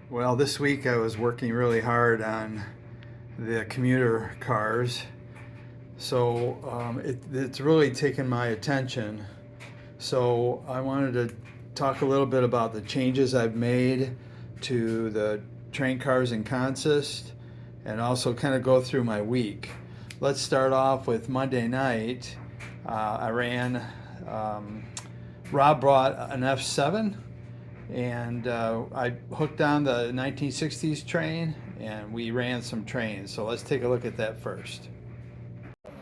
Well, this week I was working really hard on the commuter cars, so it's really taken my attention. So I wanted to talk a little bit about the changes I've made to the train cars and consist, and also kind of go through my week. Let's start off with Monday night. I ran. Rob brought an F7 and I hooked on the 1960s train and we ran some trains. So let's take a look at that first. Yeah,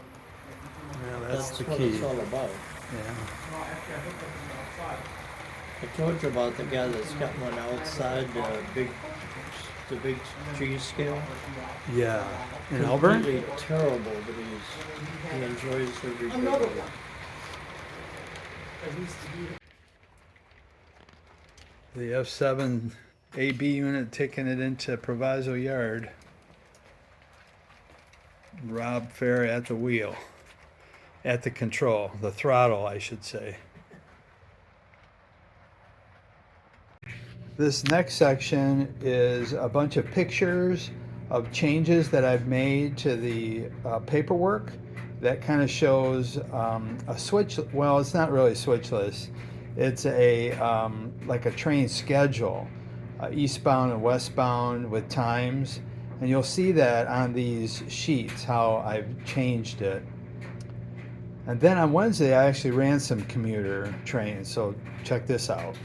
that's the what key. it's all about. Yeah. I told you about the guy that's got one outside the big cheese scale. Yeah. In Auburn? Completely terrible, but he enjoys every bit of it. The F7 AB unit taking it into Proviso Yard. Rob Fair at the wheel. At the control, the throttle, I should say. This next section is a bunch of pictures of changes that I've made to the paperwork. That kind of shows a switch. Well, it's not really switchless. It's a like a train schedule, eastbound and westbound with times, and you'll see that on these sheets how I've changed it. And then on Wednesday, I actually ran some commuter trains. So check this out.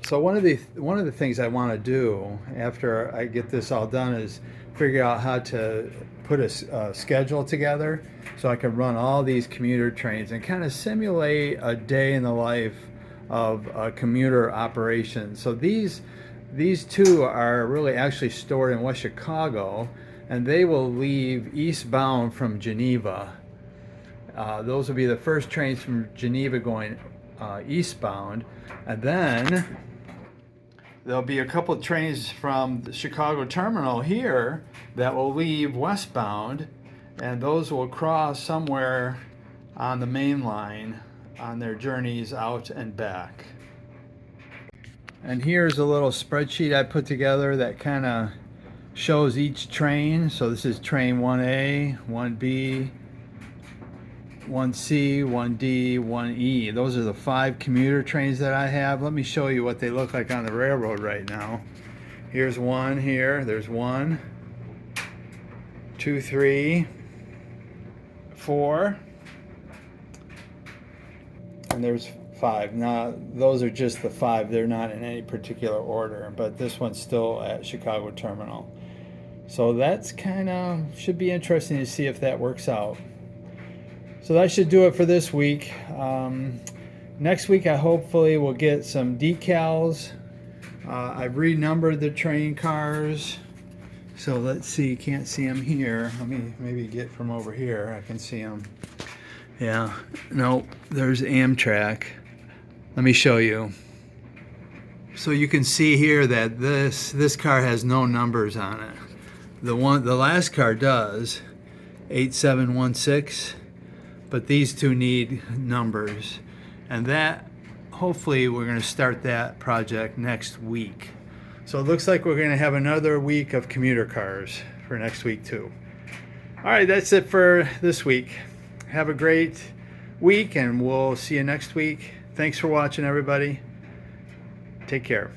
So one of the things I want to do after I get this all done is figure out how to put a schedule together so I can run all these commuter trains and kind of simulate a day in the life of a commuter operation. So these two are really actually stored in West Chicago, and they will leave eastbound from Geneva. Those will be the first trains from Geneva going eastbound, and then there'll be a couple of trains from the Chicago terminal here that will leave westbound, and those will cross somewhere on the main line on their journeys out and back. And here's a little spreadsheet I put together that kind of shows each train. So this is train 1A, 1B, 1C, 1D, 1E. Those are the 5 commuter trains that I have. Let me show you what they look like on the railroad right now. Here's one here. There's 1, 2, 3, 4, and there's 5. Now, those are just the 5. They're not in any particular order, but this one's still at Chicago Terminal. So that's kind of should be interesting to see if that works out. So that should do it for this week. Next week, I hopefully will get some decals. I've renumbered the train cars. So let's see, can't see them here. Let me maybe get from over here. I can see them. Yeah, no, there's Amtrak. Let me show you. So you can see here that this car has no numbers on it. The last car does, 8716. But these two need numbers, and that hopefully we're going to start that project next week. So it looks like we're going to have another week of commuter cars for next week too. All right, that's it for this week. Have a great week, and we'll see you next week. Thanks for watching, everybody. Take care.